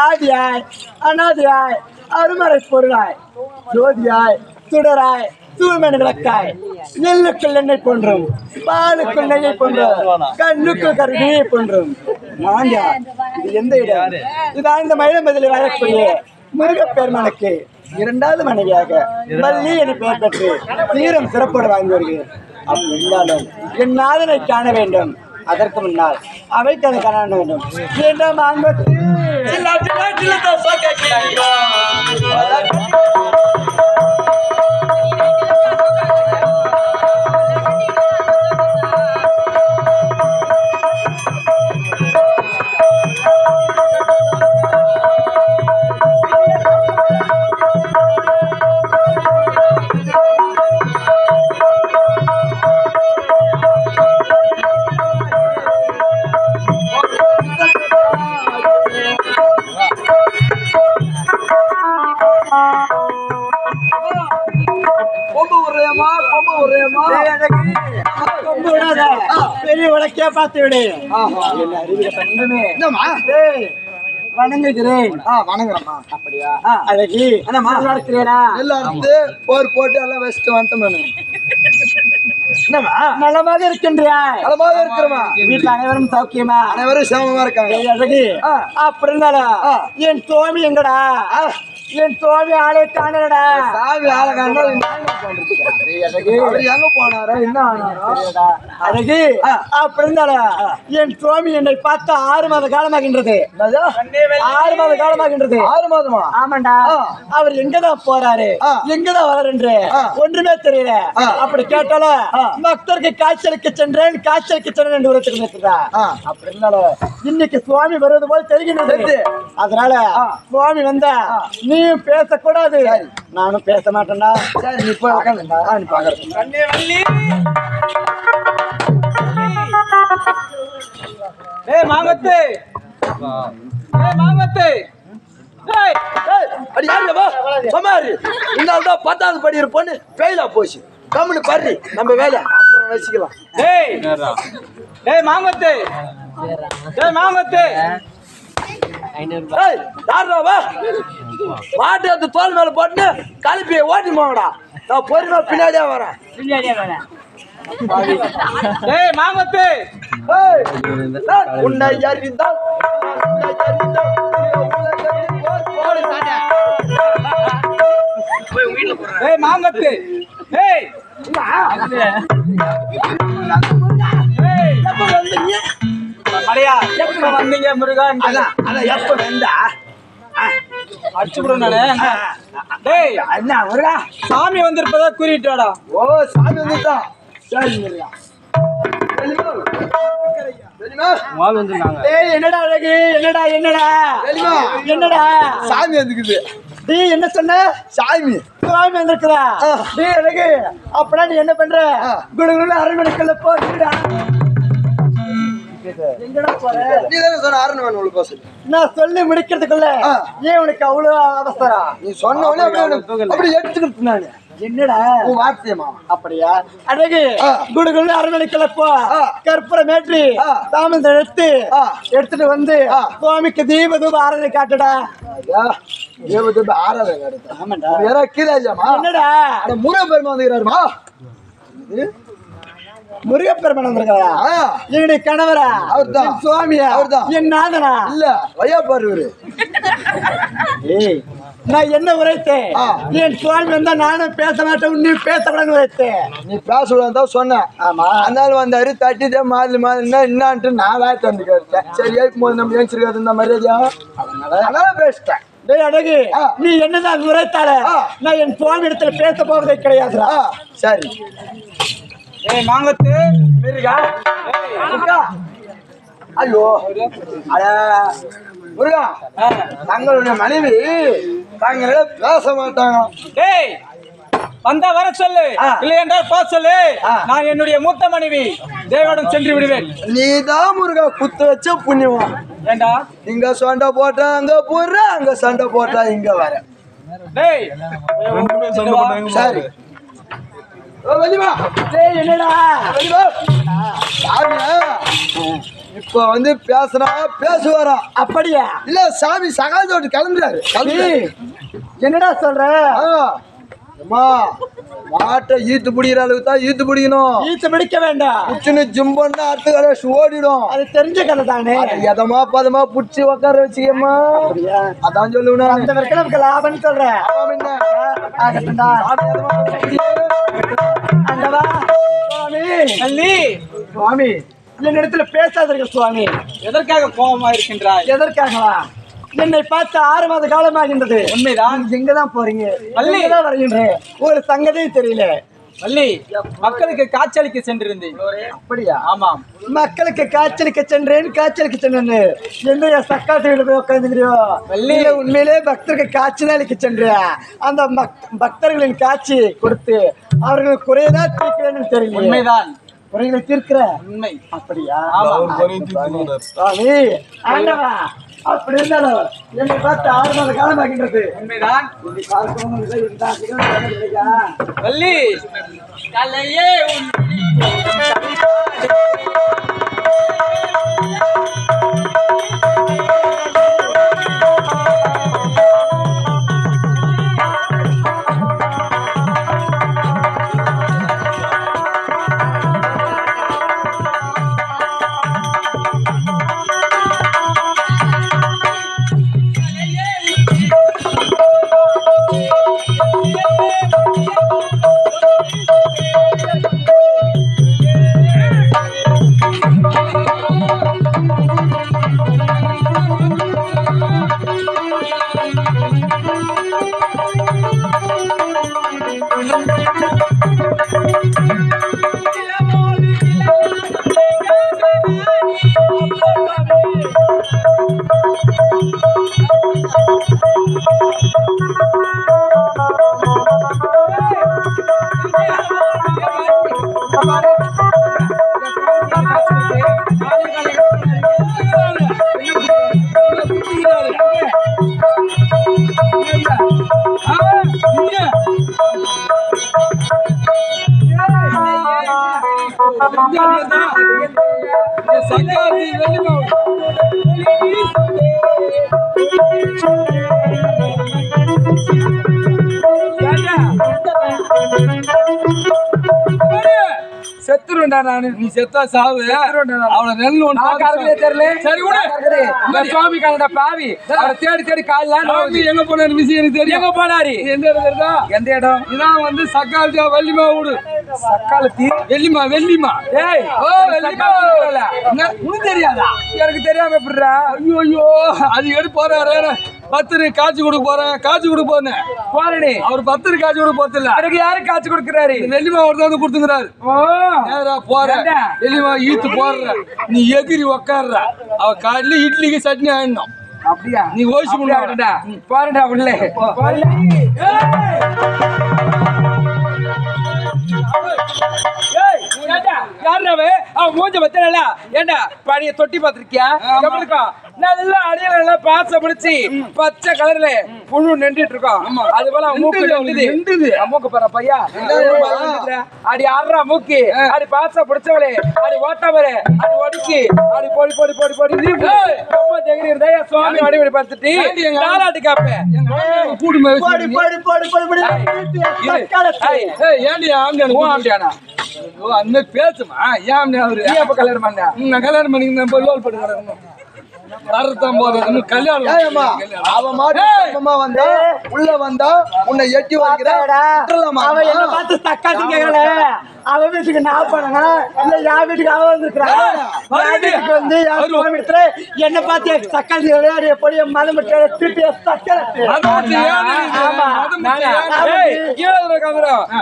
ஆதியாய் அனாதியாய் அருமறை பொருளாய் ஜோதியாய் சுடராய் தூய்மன் விளக்காய் நெல்லுக்குள் எண்ணெய் போன்றும் பாலுக்குள் நெய்யை போன்றும் கண்ணுக்குள் கருவியை போன்றும் நாங்க இது எந்த இடம் இதான் இந்த மயிலம்பதியில் வாழக்கூடிய முருகப்பெருமானுக்கு இரண்டாவது மனைவியாக வள்ளி என பெயர் பெற்று தீரம் சிறப்போடு வாழ்ந்து வருகிறேன். அப்படி இருந்தாலும் என் நாதனை காண வேண்டும். அதற்கு முன்னால் அவைக்கதை காண வேண்டும். பெரிய உலக்கே பார்த்து விடு. வணங்குகிறேன். வணங்குறமா? அப்படியா? அழகி போர் போட்டு எல்லாம் வச்சுட்டு வந்துட்டோம். நலமாக இருக்கின்றியா? நலமாக இருக்கிறமா? வீட்டுல அனைவரும் சௌக்கியமா? அனைவரும் சேமமா இருக்காங்க. அழகி அப்படி இருந்தாலும் என் தோமி எங்கடா? என் தோமி ஆளை காணலடா. சாமி ஆளை காண எங்க போனாரா? என்ன ஆனாரா? அழகி அப்படி இருந்தாலும் என் தோமி என்னை பார்த்து 6 மாத காலமாகின்றது. 6 மாத காலமாகின்றது. 6 மாதமா? ஆமாண்டா. அவர் எங்கதான் போறாரு, எங்கதான் வராரு ஒன்றுமே தெரியல. அப்படி கேட்டாலும் பக்தருக்கு காய்ச்சலுக்கு சென்றேன் என்று உரைத்து இருக்கிறா. அப்படி இருந்தாலும் இன்னைக்கு சுவாமி வருவது போல் தெரிகின்றது. அதனால சுவாமி வந்தா நீயும் பேசக்கூடாது, நானும் பேச மாட்டேன்டா. சரி, நீ போய் உட்காந்துடா. நீ பாக்குறேன். மாங்கத்து இந்தால்தான் 10வது படி பொண்ணு ஃபெயிலா போச்சு. கம்முனு பாரு, நம்ம வேலை அப்புறம் வச்சுக்கலாம். மாங்கத்து மாட்டு அந்த தோல் மேல போட்டு கலப்பி ஓட்டி போங்கடா. நான் பொறுமை பின்னாடியே வரேன். மாங்கத்து உன்னை அறிந்தால் மாங்கத்து மலையா எப்ப வந்தீங்க முருகன்? எப்ப வந்தா அடிச்சுடுறேன் நானு. டேய் என்ன முருகா, சாமி வந்திருப்பதா கூறிட்டாடா. ஓ சாமி வந்துட்டான். சரி முருகா. என்னடா அழகு, என்னடா சாமி வந்துக்குது. நீ என்ன சொன்ன? சாமி வந்திருக்கிறா. நீ அழகு அப்படா நீ என்ன பண்ற? குடுகுடு அரண்மனைக்குள்ள போடா. எங்கடா போற? நீ தானே சொன்ன அரண்மனை உள்ள போசு. நான் சொல்லி முடிக்கிறதுக்குள்ள ஏன் உனக்கு அவ்வளவு அவசரம்? நீ சொன்ன உடனே அப்படி எடுத்துக்கிட்டு நானு. என்னடா உன் வார்த்தையமா? அப்படியா? அழகு குடுகுடு அரண்மனைக்குள்ள போ. கற்பூரம் ஏற்றி தாமந்த எடுத்துட்டு வந்து சுவாமிக்கு தீப தூப ஆராதனை காட்டுடா. தீப ஆராதனை காட்டு. ஆமாண்டா. வேற கீழாஜாமா? என்னடா முருகப்பெருமான் வந்துக்கிறாருமா? முருகப்பெருமான் வந்திருக்காரா? என்னுடைய கணவரா? அவர்தான். சுவாமியா? அவர்தான். என் நாதனா? இல்ல வையா பாரு. நான் என்ன உரைத்தேன்? என் சுவாமி வந்தா நானும் பேச மாட்டேன், நீ பேசக்கூடாதுன்னு உரைத்தேன். நீ பேசக்கூடாது சொன்ன. ஆமா. அதனால வந்தாரு தட்டிட்டே மாறி என்னான்ட்டு நான் வேட்டு வந்து கேட்டேன். சரி ஏற்கும் போது நம்ம ஏச்சிருக்காது இந்த மரியாதையா, அதனால பேசிட்டேன். டேய் அழகு, நீ என்னதான் உரைத்தால நான் என் சுவாமி இடத்துல பேச போவதே கிடையாதுடா. சரி மாங்கத்து முருகா ஐயோ அட முருகா தங்களுடைய மனைவி தாங்களிடம் பேச மாட்டாங்க. டேய் வந்தா வர சொல்லு, இல்லை என்றால் போ சொல்லு. நான் என்னுடைய மூத்த மனைவி தேவனிடம் சென்று விடுவேன். நீதான் முருகா குத்து வச்ச புண்ணியவன். ஏண்டா இங்க சண்டை போட்டா அங்க போடுற, அங்க சண்டை போட்டா இங்க வர. டேய் சரி வெளிவா. டேய் என்னடா வெளிவா. சாமியா இப்ப வந்து பேசுறா பேசுவாரா? அப்படியா? இல்ல சாமி சகாதோட்டு கிளம்புறாரு. டேய், என்னடா சொல்ற? அம்மா மாட்டை ஈத்து பிடிக்கிற அளவுக்கு தான் ஈத்து பிடிக்கணும். ஈத்து பிடிக்க வேண்டாம். புச்சுன்னு ஜிம்பன்னா அடுத்த கடை ஓடிடும். அது தெரிஞ்ச கதை தானே. எதமா பதமா புடிச்சு உட்கார வச்சுக்கம்மா. அதான் சொல்லுவேன். அந்த வரைக்கும் நமக்கு லாபம்னு சொல்றேன். ஆகட்டும்டா. ஆண்டவா சுவாமி, அல்லி சுவாமி என்னிடத்துல பேசாதீர்கள் சுவாமி. எதற்காக கோபமா இருக்கின்றாய்? எதற்காகவா? என்னை பார்த்து 6 மாத காலமாகின்றது. உண்மைதான். எங்கதான் போறீங்க? வள்ளி. எங்கதான் வருகின்றேன்? ஒரு சங்கதியும் தெரியல. வள்ளி, மக்களுக்கு காய்ச்சலிக்கு சென்றிருந்தேன். அப்படியா? ஆமாம். மக்களுக்கு காய்ச்சலுக்கு சென்றேன், காய்ச்சலுக்கு சென்றேன்னு என்ன சக்காட்டு வீடு போய் உட்காந்துக்கிறியோ? இல்ல உண்மையிலே பக்தருக்கு காய்ச்சலுக்கு சென்றியா? அந்த பக்தர்களின் காட்சி கொடுத்து அவர்கள் குறையதான் தீர்க்கிறேன்னு தெரியல. உண்மைதான். குறைகளை தீர்க்கிற உண்மை. அப்படியா? ஆமாம். ஆண்டவா அப்படி இருந்தாலும் என்னை பார்த்து 6 மாத காலமாகின்றது. உண்மைதான். வள்ளி கலையே செத்துருண்டா நானு. நீ செத்தா சாவு. அவளை நெல் ஒன்று தெரியல. சரி விடு. சுவாமி காலடா பாவி. அவரை தேடி தேடி காலைல எங்க போன விஷயம் எனக்கு தெரியும். எங்க போனாரு? எந்த இடம் தெரியுதா? எந்த இடம்? இதான் வந்து சக்காலத்தியா வெள்ளிமா வீடு. சக்காலத்தி வெள்ளிமா வெள்ளிமா. ஏய் ஓ வெள்ளிமா உனக்கு தெரியாதா? எனக்கு தெரியாம எப்படிடா? ஐயோ ஐயோ அது எடு போறாரு. 10 காய்ச்சி கொடுக்க போறேன். காய்ச்சி கொடுக்க போறேன். போறேனே அவர் 10 காய்ச்சி கொடுக்க போறதில்ல. எனக்கு யாரு காய்ச்சி கொடுக்குறாரு? வெள்ளிமா அவர் தான் கொடுத்துக்கிறாரு. நேரா போறேன். வெள்ளிமா ஈத்து போடுற. நீ எகிரி உக்காடுற. அவ காலையில இட்லிக்கு சட்னி ஆயிடணும். அப்படியா? நீ ஓய்ச்சி முடியாடா. போறடா உள்ள. மூஞ்ச பத்தல ஏண்டா பழைய தொட்டி பாத்திருக்கியா? நல்லா அடியில பாச பிடிச்சி பச்சை கலர்ல புழு நின்றுட்டு இருக்கோம். அது போல மூக்கு போற பையா அடி ஆடுறா மூக்கி அடி பாச பிடிச்சவளே அடி ஓட்டவரே அடி ஒடுக்கி அடி பொடி பொடி பொடி பொடி ரொம்ப ஜெகரி இருந்தா சுவாமி வடிவடி பார்த்துட்டு நாலாட்டு காப்பேன். ஏண்டி ஆம்பியானா அந்த பேசுமா? ஏன் அவரு கல்யாணம் பண்ண? நான் கல்யாணம் பண்ணி லோல் போட்டு வரத்தான் போறது இன்னும் கல்யாணம் ஏம்மா அவ மாட்டு அம்மா வந்தா உள்ள வந்தா உன்னை எட்டி அப்பாடா. வைக்கிறா அவ என்ன பார்த்து தக்காளி கேட்கல. அவ வீட்டுக்கு நான் போனேங்க இல்ல என் வீட்டுக்கு அவ வந்திருக்கிறான். என் வீட்டுக்கு வந்து என் சுவாமி இடத்துல என்ன பார்த்து தக்காளி விளையாடிய பொடிய மதம் திருப்பி தக்காளி. ஆமா.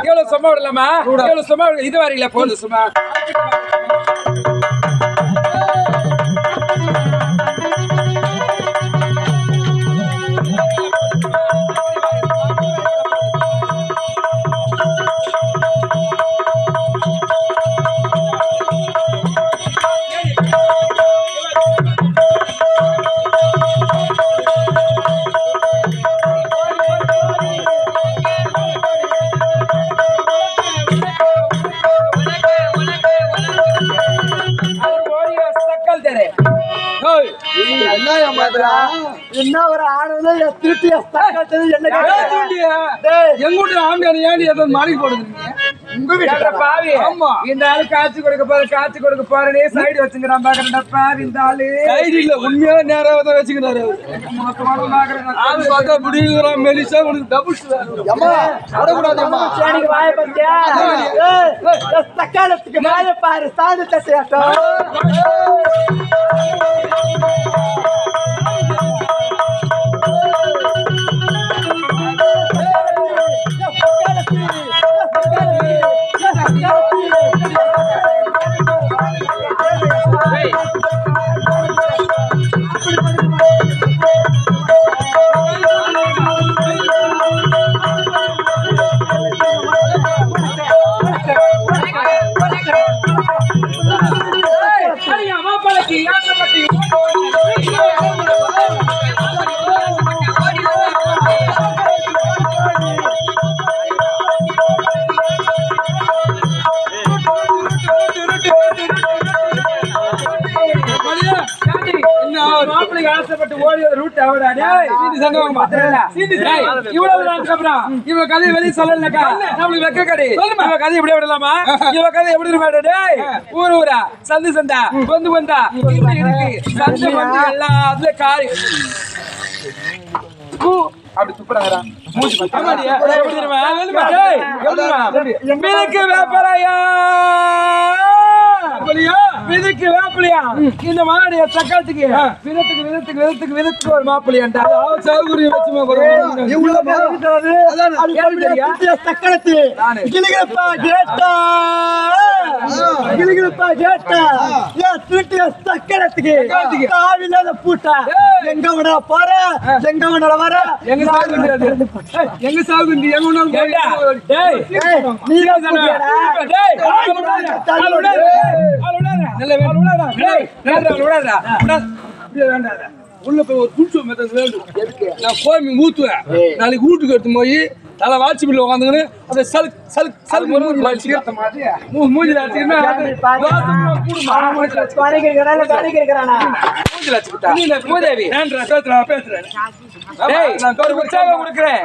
எவ்வளவு சும்மா விடலாமா எவ்வளவு சும்மா இது வரீங்களா போகுது சும்மா என்ன ஏமாத்துறா என்ன ஒரு ஆணுல திருப்பி தக்காளி என்ன எங்கூட்டு ஆம்பியார் ஏன் எதாவது மாறி போடுறீங்க உங்க வீட்டுல பாவி ஆமா இந்த ஆளு காட்சி கொடுக்க போறே சைடு வச்சுக்கிறான் பாக்குறா பாவி இந்த ஆளு சைடு இல்ல உண்மையா நேராக தான் வச்சுக்கிறாரு ஆளு பார்த்தா முடியுற மெலிசா உனக்கு டபுள் அம்மா வரக்கூடாதம்மா எனக்கு வாய பத்தியா தக்காளத்துக்கு வாய பாரு சாது தட்டியாட்டோ மாப்பிள்ளைக்கு ஆசைப்பட்டு ஓடி ரூட் அவடா டேய் சீனி சங்கவங்க பாத்தறல சீனி இவ்வளவு நாளுக்கு அப்புறம் இவ கதை வெளிய சொல்லலக்கா நம்மளுக்கு வெக்க கடி இவ கதை எப்படி விடலாமா இவ கதை எப்படி இருமாடா டேய் ஊரா சந்து சந்தா வந்து வந்தா இருக்கு சந்து வந்து எல்லாம் அதுல காரி அப்படி துப்புறாங்கடா மூஞ்சி பார்த்தா ஆமாடியா எப்படி இருமா வெல்லுமா டேய் வெல்லுமா மினுக்கு வேப்பராயா விதிக்கு வேப்பிலியா இந்த மாடைய தக்காளத்துக்கு விதத்துக்கு ஒரு மாப்பிள்ளையாண்டா சௌகரியம் வச்சு தக்காளத்து கிளிகளப்பா கேட்டா தக்காளத்துக்கு காவில்லாத பூட்டா எங்க விட போற எங்க விட வர எங்க சாகுண்டி எங்க உள்ள போய் ஒரு துண்டு நான் கோயம்பு ஊத்துவேன் நாளைக்கு வீட்டுக்கு எடுத்து போய் தலை வாட்சி பிள்ளை உட்காந்துக்கின்னு அதை மூஞ்சில அடிச்சுக்கிட்டா மூதேவி பேசுறேன் உற்சாகம் கொடுக்குறேன்